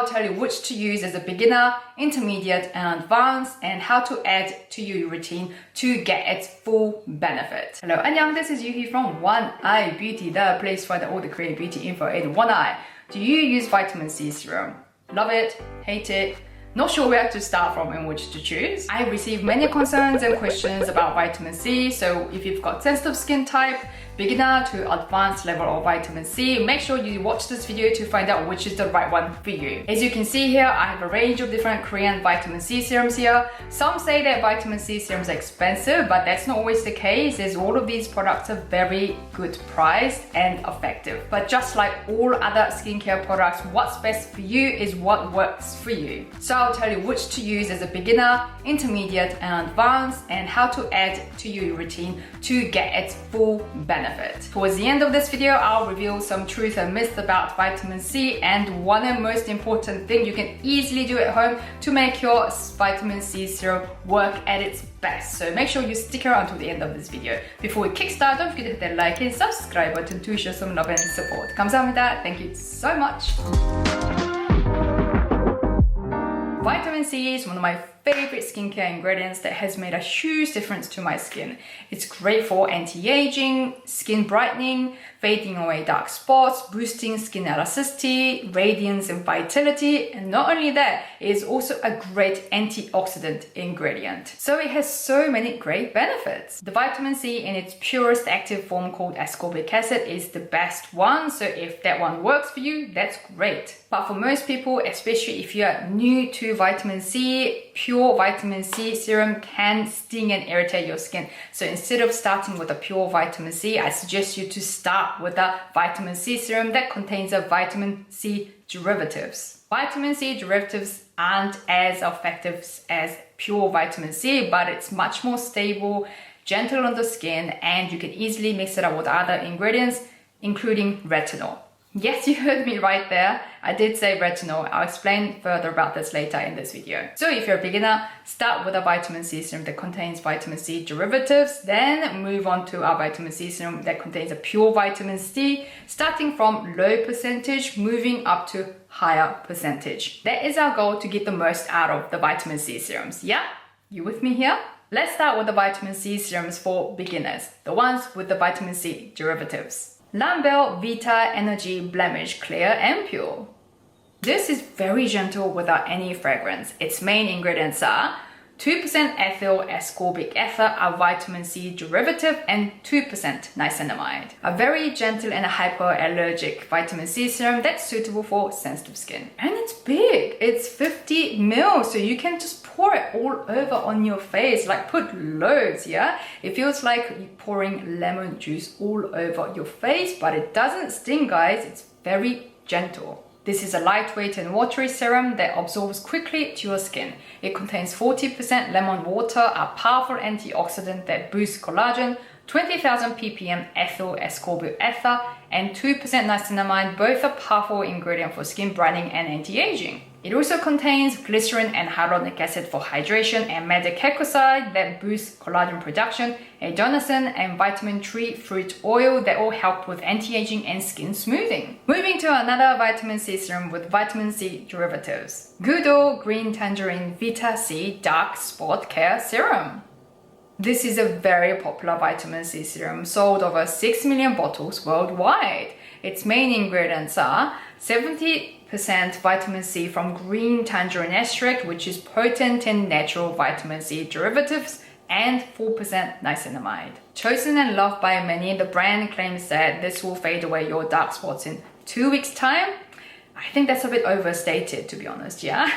I'll tell you which to use as a beginner, intermediate and advanced, and how to add to your routine to get its full benefit. Hello, 안녕, this is Yuhi from One Eye Beauty, the place to find all the Korean beauty info in one eye. Do you use vitamin C serum? Love it? Hate it? Not sure where to start from and which to choose? I receive many concerns and questions about vitamin C, so if you've got sensitive skin type, beginner to advanced level of vitamin C, make sure you watch this video to find out which is the right one for you. As you can see here, I have a range of different Korean vitamin C serums here. Some say that vitamin C serums are expensive, but that's not always the case, as all of these products are very good priced and effective. But just like all other skincare products, what's best for you is what works for you. So I'll tell you which to use as a beginner, intermediate and advanced, and how to add to your routine to get its full benefit. Towards the end of this video, I'll reveal some truth and myths about vitamin C and one and most important thing you can easily do at home to make your vitamin C serum work at its best. So make sure you stick around to the end of this video. Before we kickstart, don't forget to hit that like and subscribe button to show some love and support. 감사합니다. Thank you so much. Vitamin C is one of my favorite skincare ingredients that has made a huge difference to my skin. It's great for anti-aging, skin brightening, fading away dark spots, boosting skin elasticity, radiance and vitality, and not only that, it is also a great antioxidant ingredient. So it has so many great benefits. The vitamin C in its purest active form called ascorbic acid is the best one, so if that one works for you, that's great. But for most people, especially if you're new to vitamin C, pure vitamin C serum can sting and irritate your skin. So instead of starting with a pure vitamin C, I suggest you to start with a vitamin C serum that contains a vitamin C derivatives. Vitamin C derivatives aren't as effective as pure vitamin C, but it's much more stable, gentle on the skin, and you can easily mix it up with other ingredients, including retinol. Yes, you heard me right there. I did say retinol. I'll explain further about this later in this video. So if you're a beginner, start with a vitamin C serum that contains vitamin C derivatives, then move on to our vitamin C serum that contains a pure vitamin C, starting from low percentage, moving up to higher percentage. That is our goal to get the most out of the vitamin C serums. Yeah? You with me here? Let's start with the vitamin C serums for beginners, the ones with the vitamin C derivatives. LANBELLE Vita Energy Blemish Clear Ampoule. This is very gentle without any fragrance. Its main ingredients are 2% ethyl ascorbic ether, a vitamin C derivative, and 2% niacinamide. A very gentle and hypoallergic vitamin C serum that's suitable for sensitive skin. And it's big. It's 50 ml, so you can just pour it all over on your face, like put loads, yeah? It feels like you're pouring lemon juice all over your face, but it doesn't sting, guys. It's very gentle. This is a lightweight and watery serum that absorbs quickly to your skin. It contains 40% lemon water, a powerful antioxidant that boosts collagen, 20,000 ppm ethyl ascorbic ether, and 2% niacinamide, both a powerful ingredient for skin brightening and anti-aging. It also contains glycerin and hyaluronic acid for hydration, and medicaicoside that boosts collagen production, adenosine and vitamin tree fruit oil that all help with anti-aging and skin smoothing. Moving to another vitamin C serum with vitamin C derivatives. Goodal Green Tangerine Vita C Dark Spot Care Serum. This is a very popular vitamin C serum, sold over 6 million bottles worldwide. Its main ingredients are 70% vitamin C from green tangerine extract, which is potent and natural vitamin C derivatives, and 4% niacinamide. Chosen and loved by many, the brand claims that this will fade away your dark spots in 2 weeks' time. I think that's a bit overstated, to be honest, yeah?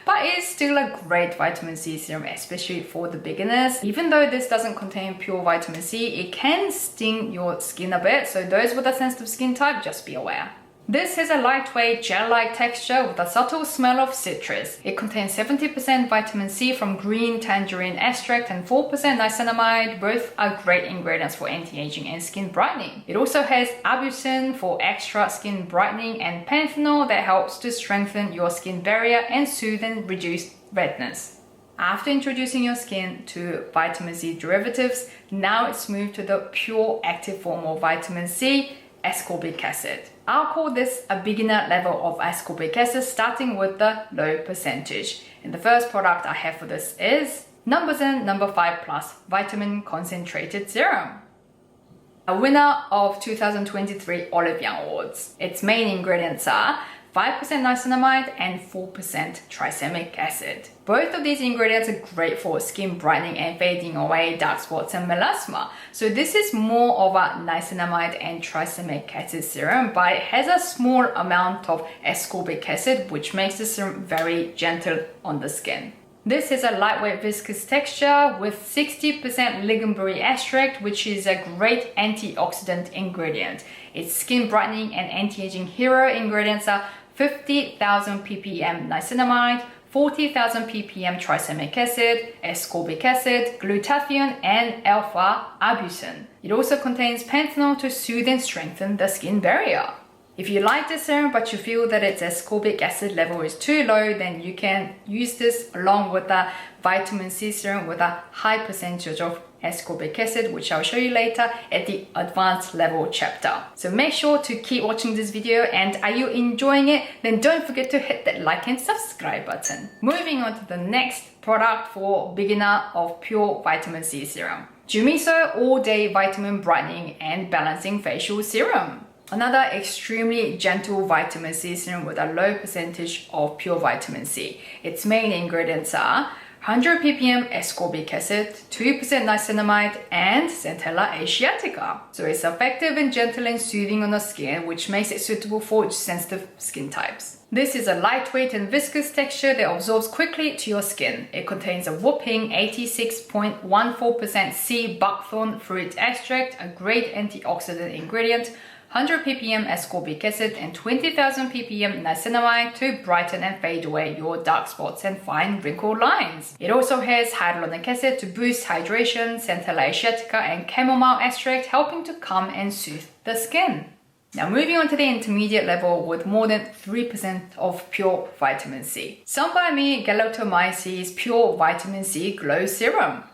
But it's still a great vitamin C serum, especially for the beginners. Even though this doesn't contain pure vitamin C, it can sting your skin a bit, so those with a sensitive skin type, just be aware. This has a lightweight gel-like texture with a subtle smell of citrus. It contains 70% vitamin C from green tangerine extract and 4% niacinamide. Both are great ingredients for anti-aging and skin brightening. It also has albumin for extra skin brightening and panthenol that helps to strengthen your skin barrier and soothe and reduce redness. After introducing your skin to vitamin C derivatives, now it's moved to the pure active form of vitamin C, ascorbic acid. I'll call this a beginner level of ascorbic acid, starting with the low percentage. And the first product I have for this is numbuzin No. 5 Plus Vitamin Concentrated Serum, a winner of 2023 Olive Young Awards. Its main ingredients are 5% niacinamide and 4% trisemic acid. Both of these ingredients are great for skin brightening and fading away dark spots and melasma. So this is more of a niacinamide and trisemic acid serum, but it has a small amount of ascorbic acid, which makes the serum very gentle on the skin. This is a lightweight viscous texture with 60% lingonberry extract, which is a great antioxidant ingredient. Its skin brightening and anti-aging hero ingredients are 50,000 ppm niacinamide, 40,000 ppm trisemic acid, ascorbic acid, glutathione, and alpha-arbutin. It also contains panthenol to soothe and strengthen the skin barrier. If you like this serum but you feel that its ascorbic acid level is too low, then you can use this along with the vitamin C serum with a high percentage of ascorbic acid, which I'll show you later at the advanced level chapter. So make sure to keep watching this video, and are you enjoying it? Then don't forget to hit that like and subscribe button. Moving on to the next product for beginner of pure vitamin C serum. JUMISO All Day Vitamin Brightening and Balancing Facial Serum. Another extremely gentle vitamin C serum with a low percentage of pure vitamin C. Its main ingredients are 100 ppm ascorbic acid, 2% niacinamide, and Centella asiatica. So it's effective and gentle and soothing on the skin, which makes it suitable for sensitive skin types. This is a lightweight and viscous texture that absorbs quickly to your skin. It contains a whopping 86.14% sea buckthorn fruit extract, a great antioxidant ingredient, 100 ppm ascorbic acid, and 20,000 ppm niacinamide to brighten and fade away your dark spots and fine wrinkle lines. It also has hyaluronic acid to boost hydration, Centella asiatica, and chamomile extract, helping to calm and soothe the skin. Now moving on to the intermediate level with more than 3% of pure vitamin C. Some by me Galactomyces Pure Vitamin C Glow Serum.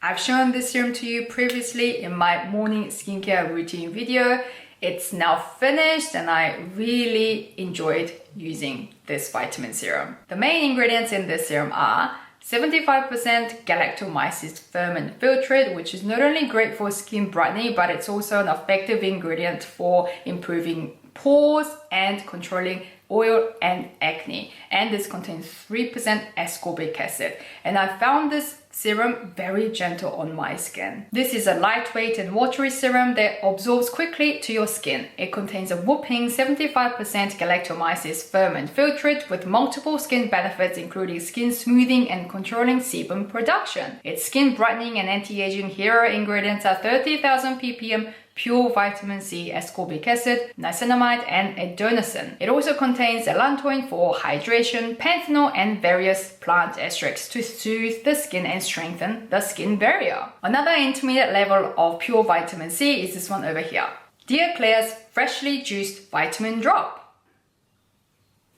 I've shown this serum to you previously in my morning skincare routine video. It's now finished and I really enjoyed using this vitamin serum. The main ingredients in this serum are 75% Galactomyces ferment filtrate, which is not only great for skin brightening, but it's also an effective ingredient for improving pores and controlling oil and acne. And this contains 3% ascorbic acid. And I found this serum very gentle on my skin. This is a lightweight and watery serum that absorbs quickly to your skin. It contains a whopping 75% Galactomyces ferment filtrate with multiple skin benefits, including skin smoothing and controlling sebum production. Its skin brightening and anti-aging hero ingredients are 30,000 ppm pure vitamin C ascorbic acid, niacinamide, and adenosine. It also contains allantoin for hydration, panthenol, and various plant extracts to soothe the skin and strengthen the skin barrier. Another intermediate level of pure vitamin C is this one over here. Dear Claire's Freshly Juiced Vitamin Drop.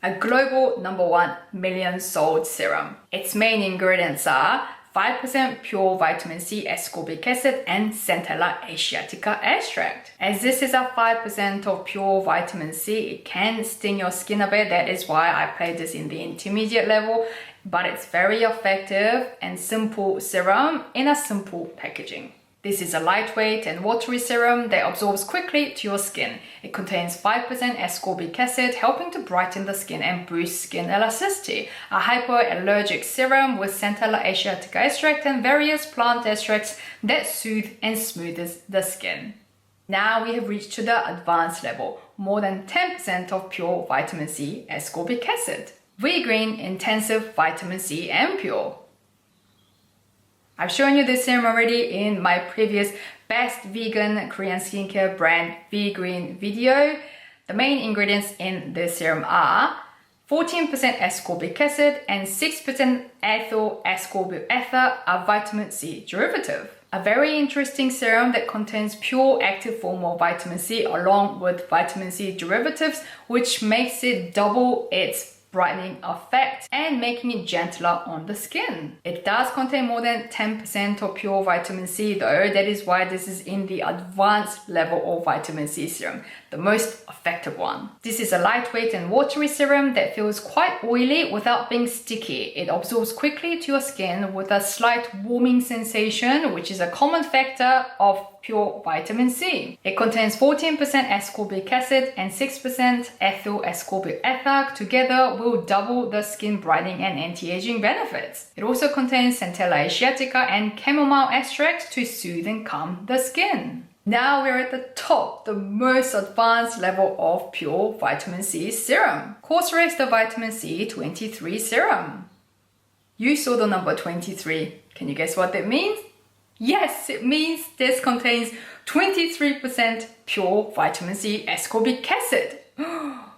A global #1 million sold serum. Its main ingredients are 5% pure vitamin C ascorbic acid and Centella asiatica extract. As this is a 5% of pure vitamin C, it can sting your skin a bit. That is why I played this in the intermediate level, but it's very effective and simple serum in a simple packaging. This is a lightweight and watery serum that absorbs quickly to your skin. It contains 5% ascorbic acid, helping to brighten the skin and boost skin elasticity. A hypoallergic serum with Centella asiatica extract and various plant extracts that soothe and smoothes the skin. Now we have reached to the advanced level, more than 10% of pure vitamin C ascorbic acid. V-Green Intensive Vitamin C Ampoule. I've shown you this serum already in my previous best vegan Korean skincare brand V-Green video. The main ingredients in this serum are 14% ascorbic acid and 6% ethyl ascorbic ether, a vitamin C derivative. A very interesting serum that contains pure active form of vitamin C along with vitamin C derivatives, which makes it double its brightening effect and making it gentler on the skin. It does contain more than 10% of pure vitamin C though. That is why this is in the advanced level of vitamin C serum, the most effective one. This is a lightweight and watery serum that feels quite oily without being sticky. It absorbs quickly to your skin with a slight warming sensation, which is a common factor of pure vitamin C. It contains 14% ascorbic acid and 6% ethyl ascorbic ether. Together will double the skin brightening and anti-aging benefits. It also contains Centella asiatica and chamomile extracts to soothe and calm the skin. Now we're at the top, the most advanced level of pure vitamin C serum. COSRX the vitamin C23 serum. You saw the number 23. Can you guess what that means? Yes, it means this contains 23% pure vitamin C ascorbic acid.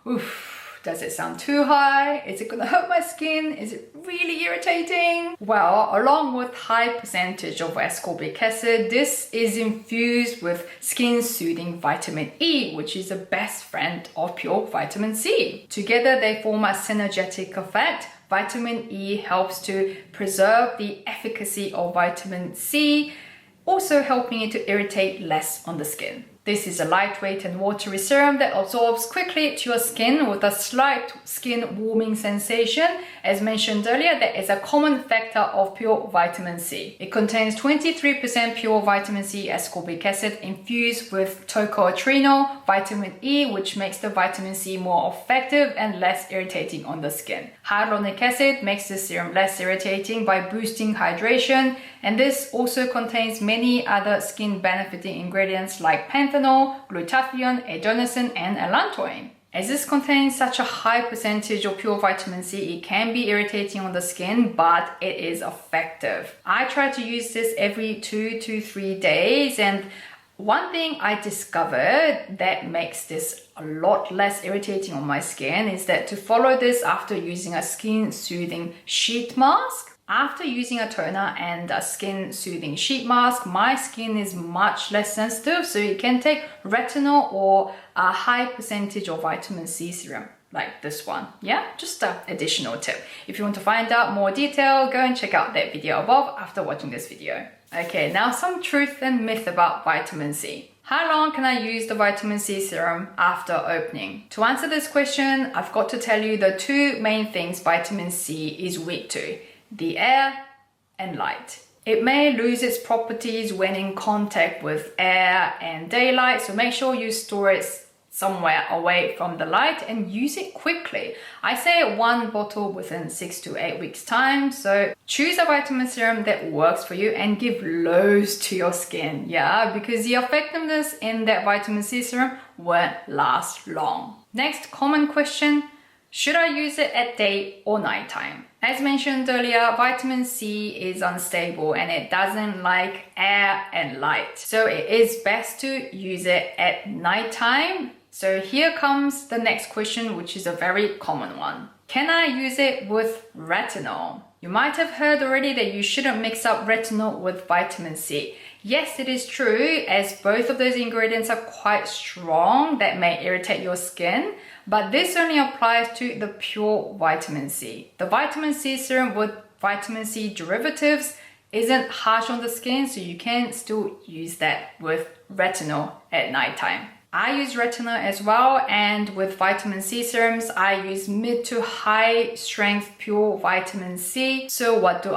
Oof, does it sound too high? Is it gonna hurt my skin? Is it really irritating? Well, along with high percentage of ascorbic acid, this is infused with skin soothing vitamin E, which is the best friend of pure vitamin C. Together they form a synergetic effect. Vitamin E helps to preserve the efficacy of vitamin C, also helping it to irritate less on the skin. This is a lightweight and watery serum that absorbs quickly to your skin with a slight skin warming sensation. As mentioned earlier, that is a common factor of pure vitamin C. It contains 23% pure vitamin C ascorbic acid infused with tocotrienol, vitamin E, which makes the vitamin C more effective and less irritating on the skin. Hyaluronic acid makes the serum less irritating by boosting hydration, and this also contains many other skin benefiting ingredients like panthenol, glutathione, adenosine, and allantoin. As this contains such a high percentage of pure vitamin C, it can be irritating on the skin, but it is effective. I try to use this every 2 to 3 days, and one thing I discovered that makes this a lot less irritating on my skin is that to follow this after using a skin soothing sheet mask. After using a toner and a skin soothing sheet mask, my skin is much less sensitive, so you can take retinol or a high percentage of vitamin C serum like this one. Yeah, just an additional tip. If you want to find out more detail, go and check out that video above after watching this video. Okay, now some truth and myth about vitamin C. How long can I use the vitamin C serum after opening? To answer this question, I've got to tell you the two main things vitamin C is weak to: the air and light. It may lose its properties when in contact with air and daylight, so make sure you store it somewhere away from the light and use it quickly. I say 1 bottle within 6 to 8 weeks time, so choose a vitamin serum that works for you and give loads to your skin, yeah, because the effectiveness in that vitamin C serum won't last long. Next common question: should I use it at day or night time? As mentioned earlier, vitamin C is unstable and it doesn't like air and light. So it is best to use it at nighttime. So here comes the next question, which is a very common one. Can I use it with retinol? You might have heard already that you shouldn't mix up retinol with vitamin C. Yes, it is true, as both of those ingredients are quite strong that may irritate your skin, but this only applies to the pure vitamin C. The vitamin C serum with vitamin C derivatives isn't harsh on the skin, so you can still use that with retinol at nighttime. I use retinol as well, and with vitamin C serums, I use mid to high strength pure vitamin C. So what do?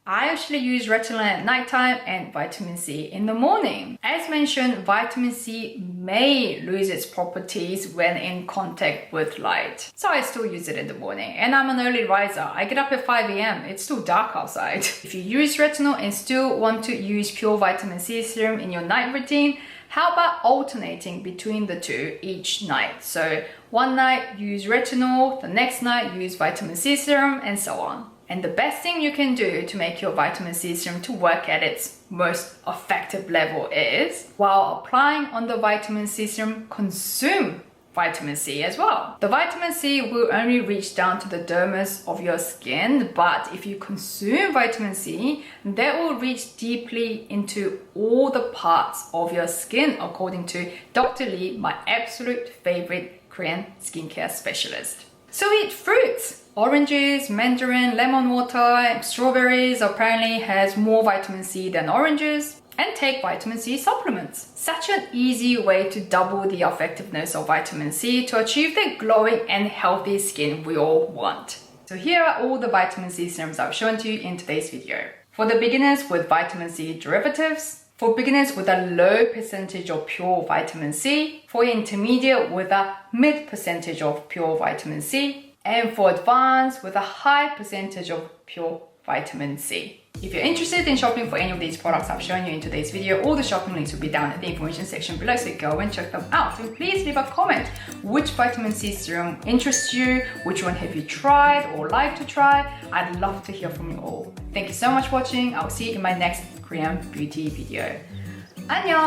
I actually use retinol at nighttime and vitamin C in the morning. As mentioned, vitamin C may lose its properties when in contact with light. So I still use it in the morning, and I'm an early riser. I get up at 5 a.m. It's still dark outside. If you use retinol and still want to use pure vitamin C serum in your night routine, how about alternating between the two each night? So one night use retinol, the next night use vitamin C serum, and so on. And the best thing you can do to make your vitamin C serum to work at its most effective level is, while applying on the vitamin C serum, consume vitamin C as well. The vitamin C will only reach down to the dermis of your skin, but if you consume vitamin C, that will reach deeply into all the parts of your skin, according to Dr. Lee, my absolute favorite Korean skincare specialist. So eat fruits. Oranges, mandarin, lemon water, strawberries apparently has more vitamin C than oranges. And take vitamin C supplements. Such an easy way to double the effectiveness of vitamin C to achieve the glowing and healthy skin we all want. So here are all the vitamin C serums I've shown to you in today's video. For the beginners with vitamin C derivatives, for beginners with a low percentage of pure vitamin C, for intermediate with a mid percentage of pure vitamin C, and for advanced with a high percentage of pure vitamin C. If you're interested in shopping for any of these products I've shown you in today's video, all the shopping links will be down in the information section below, so go and check them out. And please leave a comment which vitamin C serum interests you, which one have you tried or like to try. I'd love to hear from you all. Thank you so much for watching. I'll see you in my next Korean beauty video. 안녕!